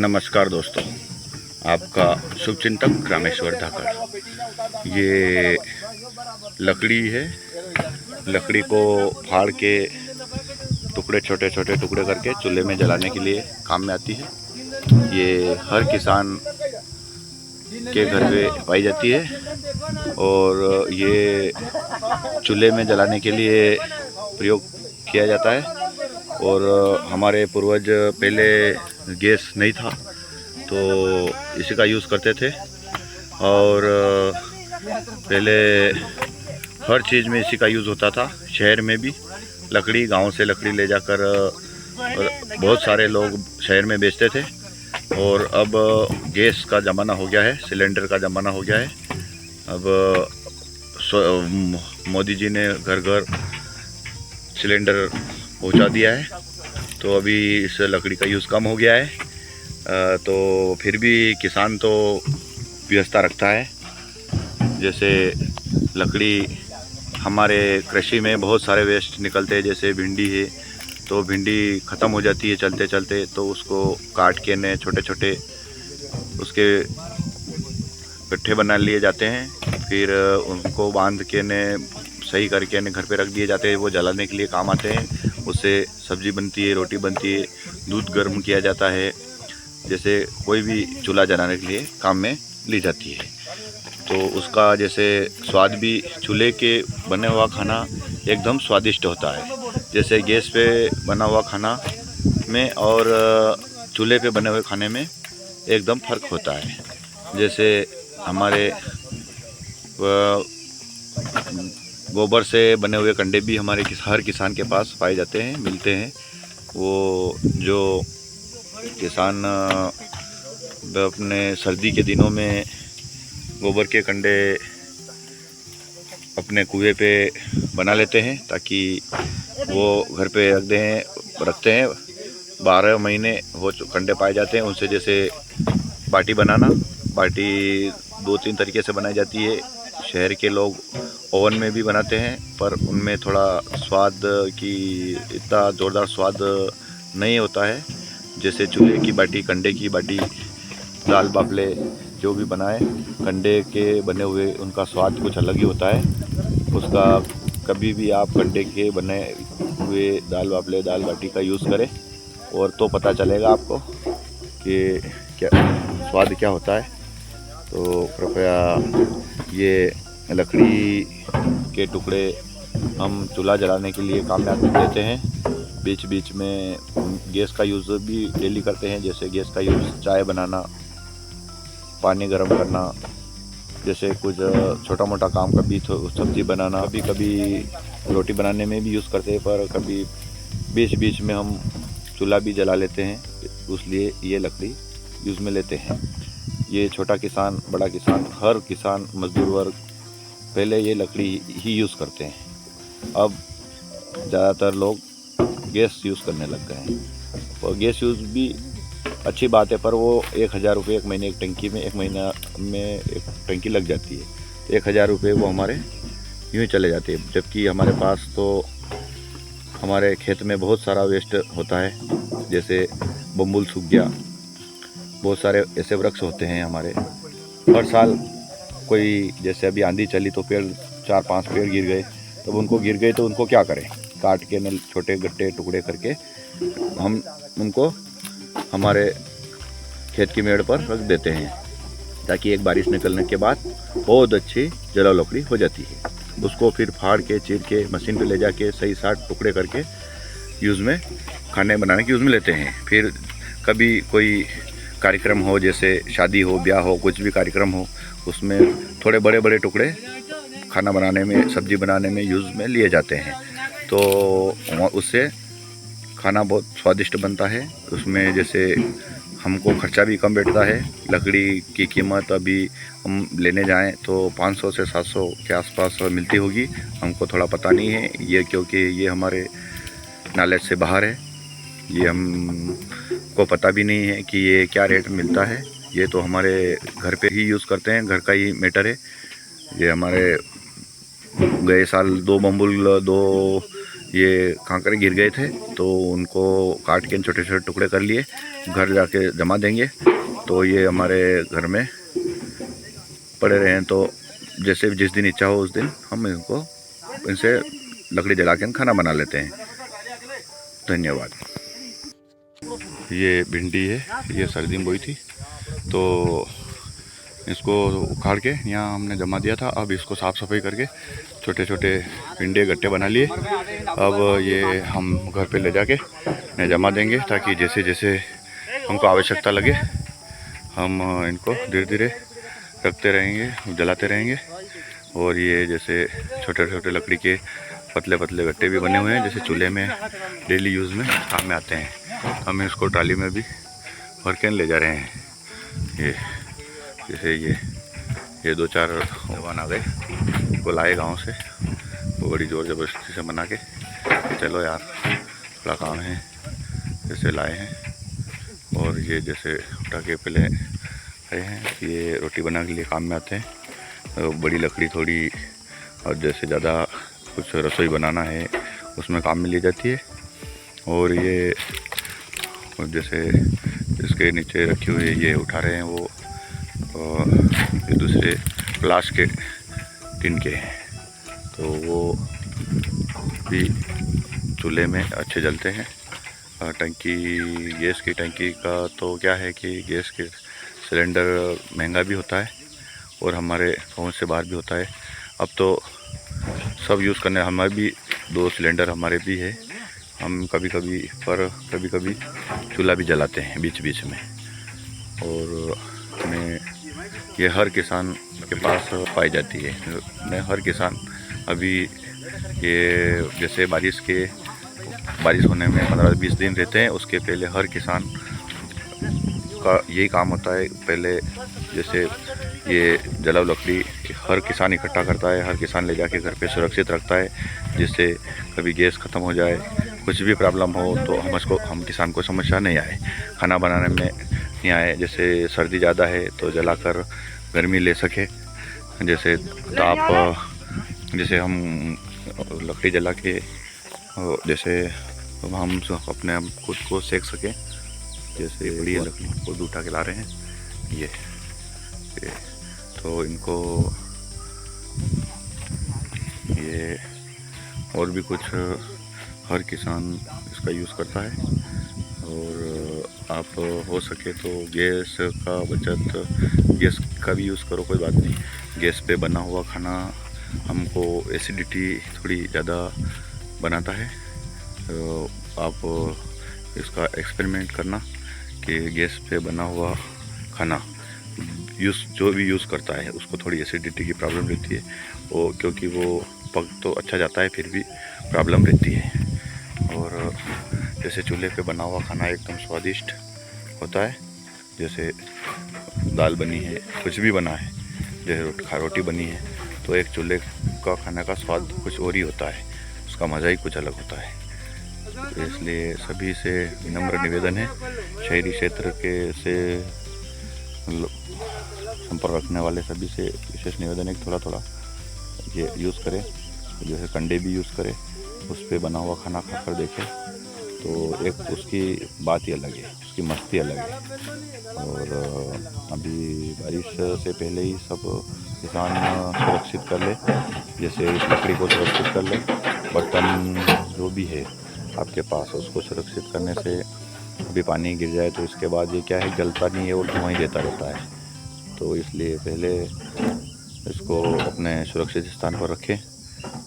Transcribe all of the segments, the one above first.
नमस्कार दोस्तों, आपका शुभचिंतक रामेश्वर धाकड़। ये लकड़ी है। लकड़ी को फाड़ के टुकड़े छोटे छोटे टुकड़े करके चूल्हे में जलाने के लिए काम में आती है। ये हर किसान के घर पे पाई जाती है और ये चूल्हे में जलाने के लिए प्रयोग किया जाता है। और हमारे पूर्वज पहले गैस नहीं था तो इसी का यूज़ करते थे और पहले हर चीज़ में इसी का यूज़ होता था। शहर में भी लकड़ी, गांव से लकड़ी ले जाकर बहुत सारे लोग शहर में बेचते थे। और अब गैस का ज़माना हो गया है, सिलेंडर का ज़माना हो गया है। अब मोदी जी ने घर घर सिलेंडर पहुंचा दिया है, तो अभी इस लकड़ी का यूज़ कम हो गया है। तो फिर भी किसान तो व्यवस्था रखता है। जैसे लकड़ी हमारे कृषि में बहुत सारे वेस्ट निकलते हैं, जैसे भिंडी है तो भिंडी ख़त्म हो जाती है चलते चलते, तो उसको काट के ने छोटे छोटे उसके गट्ठे बना लिए जाते हैं। फिर उनको बांध के ने सही करके ने घर पे रख दिए जाते हैं। वो जलाने के लिए काम आते हैं। उससे सब्ज़ी बनती है, रोटी बनती है, दूध गर्म किया जाता है। जैसे कोई भी चूल्हा जलाने के लिए काम में ली जाती है। तो उसका जैसे स्वाद भी, चूल्हे के बने हुआ खाना एकदम स्वादिष्ट होता है। जैसे गैस पे बना हुआ खाना में और चूल्हे पे बने हुए खाने में एकदम फ़र्क होता है। जैसे हमारे गोबर से बने हुए कंडे भी हमारे हर किसान के पास पाए जाते हैं, मिलते हैं। वो जो किसान अपने सर्दी के दिनों में गोबर के कंडे अपने कुएं पे बना लेते हैं ताकि वो घर पे रखते हैं। 12 महीने वो कंडे पाए जाते हैं उनसे। जैसे बाटी बनाना, बाटी 2-3 तरीके से बनाई जाती है। शहर के लोग ओवन में भी बनाते हैं, पर उनमें थोड़ा स्वाद की इतना ज़ोरदार स्वाद नहीं होता है। जैसे चूल्हे की बाटी, कंडे की बाटी, दाल बाफले जो भी बनाए, कंडे के बने हुए उनका स्वाद कुछ अलग ही होता है। उसका कभी भी आप कंडे के बने हुए दाल बाफले, दाल बाटी का यूज़ करें और तो पता चलेगा आपको कि क्या स्वाद क्या होता है। तो कृपया ये लकड़ी के टुकड़े हम चूल्हा जलाने के लिए काम में लेते हैं। बीच बीच में गैस का यूज़ भी डेली करते हैं। जैसे गैस का यूज़ चाय बनाना, पानी गर्म करना, जैसे कुछ छोटा मोटा काम, कभी सब्ज़ी बनाना, कभी कभी रोटी बनाने में भी यूज़ करते हैं। पर कभी बीच बीच में हम चूल्हा भी जला लेते हैं, इसलिए ये लकड़ी यूज़ में लेते हैं। ये छोटा किसान, बड़ा किसान, हर किसान, मजदूर वर्ग पहले ये लकड़ी ही यूज़ करते हैं। अब ज़्यादातर लोग गैस यूज़ करने लग गए हैं। और गैस यूज़ भी अच्छी बात है, पर वो 1000 रुपये एक महीने एक टंकी में, 1 महीना में एक टंकी लग जाती है। 1000 रुपये वो हमारे यूँ ही चले जाते हैं। जबकि हमारे पास तो हमारे खेत में बहुत सारा वेस्ट होता है। जैसे बम्बुल सूख गया, बहुत सारे ऐसे वृक्ष होते हैं हमारे। हर साल कोई, जैसे अभी आंधी चली तो पेड़ 4-5 पेड़ गिर गए, तब उनको गिर गए तो उनको क्या करें, काट के न छोटे गट्टे टुकड़े करके हम उनको हमारे खेत की मेड़ पर रख देते हैं, ताकि एक बारिश निकलने के बाद बहुत अच्छी जलाऊ लकड़ी हो जाती है। उसको फिर फाड़ के, चीर के मशीन पे ले जाके सही साट टुकड़े करके यूज़ में, खाने बनाने के यूज़ में लेते हैं। फिर कभी कोई कार्यक्रम हो, जैसे शादी हो, ब्याह हो, कुछ भी कार्यक्रम हो, उसमें थोड़े बड़े बड़े टुकड़े खाना बनाने में, सब्ज़ी बनाने में यूज़ में लिए जाते हैं। तो उससे खाना बहुत स्वादिष्ट बनता है। उसमें जैसे हमको खर्चा भी कम बैठता है। लकड़ी की कीमत अभी हम लेने जाएं तो 500 से 700 के आसपास मिलती होगी। हमको थोड़ा पता नहीं है ये, क्योंकि ये हमारे नॉलेज से बाहर है। ये हमको पता भी नहीं है कि ये क्या रेट मिलता है। ये तो हमारे घर पे ही यूज़ करते हैं, घर का ही मैटर है। ये हमारे गए साल 2 बम्बुल, 2 ये कांकरे गिर गए थे तो उनको काट के छोटे छोटे टुकड़े कर लिए, घर जाके जमा देंगे। तो ये हमारे घर में पड़े रहे हैं, तो जैसे जिस दिन इच्छा हो उस दिन हम इनसे लकड़ी जला के खाना बना लेते हैं। धन्यवाद। ये भिंडी है, ये सर्दी में बोई थी, तो इसको उखाड़ के यहाँ हमने जमा दिया था। अब इसको साफ़ सफाई करके छोटे छोटे भिंडे गट्टे बना लिए। अब ये हम घर पे ले जाके जमा देंगे, ताकि जैसे जैसे हमको आवश्यकता लगे हम इनको धीरे धीरे रखते रहेंगे, जलाते रहेंगे। और ये जैसे छोटे छोटे लकड़ी के पतले पतले गट्टे भी बने हुए हैं, जैसे चूल्हे में डेली यूज़ में काम में आते हैं। हम इसको ट्राली में भी भर के ले जा रहे हैं। ये जैसे ये 2-4 जवान आ गए, वो लाए गांव से, वो बड़ी ज़ोर ज़बरदस्ती से मना के चलो यार थोड़ा काम है, जैसे लाए हैं। और ये जैसे उठा के पहले आए हैं, ये रोटी बनाने के लिए काम में आते हैं। तो बड़ी लकड़ी थोड़ी, और जैसे ज़्यादा कुछ रसोई बनाना है उसमें काम में ली जाती है। और ये जैसे इसके नीचे रखे हुए ये उठा रहे हैं, वो ये दूसरे ग्लास के टिन के हैं, तो वो भी चूल्हे में अच्छे जलते हैं। टंकी, गैस की टंकी का तो क्या है कि गैस के सिलेंडर महंगा भी होता है और हमारे पहुंच से बाहर भी होता है। अब तो सब यूज़ करने, हमारे भी 2 सिलेंडर हमारे भी है। हम कभी कभी चूल्हा भी जलाते हैं बीच बीच में। और हमें ये हर किसान के पास पाई जाती है। मैं हर किसान अभी ये जैसे बारिश होने में 15-20 दिन रहते हैं, उसके पहले हर किसान का यही काम होता है। पहले जैसे ये जलाऊ लकड़ी हर किसान इकट्ठा करता है, हर किसान ले जाके घर पे सुरक्षित रखता है, जिससे कभी गैस ख़त्म हो जाए, कुछ भी प्रॉब्लम हो तो हम किसान को समस्या नहीं आए, खाना बनाने में नहीं आए। जैसे सर्दी ज़्यादा है तो जलाकर गर्मी ले सके, जैसे ताप, जैसे हम लकड़ी जला के जैसे हम अपने खुद को सेक सकें। जैसे बड़ी लकड़ी खुद उठा के ला रहे हैं ये, तो इनको ये और भी कुछ हर किसान इसका यूज़ करता है। और आप हो सके तो गैस का बचत, गैस का भी यूज़ करो, कोई बात नहीं। गैस पे बना हुआ खाना हमको एसिडिटी थोड़ी ज़्यादा बनाता है। तो आप इसका एक्सपेरिमेंट करना कि गैस पे बना हुआ खाना जो भी यूज़ करता है उसको थोड़ी एसिडिटी की प्रॉब्लम रहती है, वो क्योंकि वो पक तो अच्छा जाता है फिर भी प्रॉब्लम रहती है। और जैसे चूल्हे पे बना हुआ खाना एकदम स्वादिष्ट होता है। जैसे दाल बनी है, कुछ भी बना है, जैसे रोटी बनी है, तो एक चूल्हे का खाने का स्वाद कुछ और ही होता है, उसका मज़ा ही कुछ अलग होता है। इसलिए सभी से विनम्र निवेदन है, शहरी क्षेत्र के से संपर्क रखने वाले सभी से विशेष निवेदन है कि थोड़ा ये यूज़ करें। जैसे कंडे भी यूज़ करें, उस पर बना हुआ खाना खाकर देखें, तो एक उसकी बात ही अलग है, उसकी मस्ती अलग है। और अभी बारिश से पहले ही सब किसान सुरक्षित कर ले, जैसे इस लकड़ी को सुरक्षित कर ले, बर्तन जो भी है आपके पास उसको सुरक्षित करने से अभी पानी गिर जाए तो इसके बाद ये क्या है, जलता नहीं है और धुआं ही देता रहता है। तो इसलिए पहले इसको अपने सुरक्षित स्थान पर रखें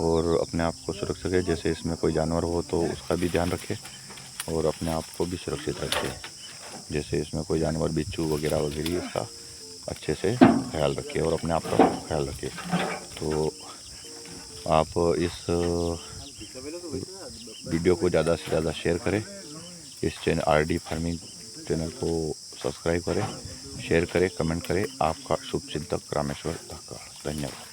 और अपने आप को सुरक्षित रखें। जैसे इसमें कोई जानवर हो तो उसका भी ध्यान रखें और अपने आप को भी सुरक्षित रखें। जैसे इसमें कोई जानवर, बिच्छू वगैरह इसका अच्छे से ख्याल रखें और अपने आप का ख्याल रखें। तो आप इस वीडियो को ज़्यादा से ज़्यादा शेयर करें, इस चैनल RD फार्मिंग चैनल को सब्सक्राइब करें, शेयर करें, कमेंट करें। आपका शुभचिंतक रामेश्वर धाकड़। धन्यवाद।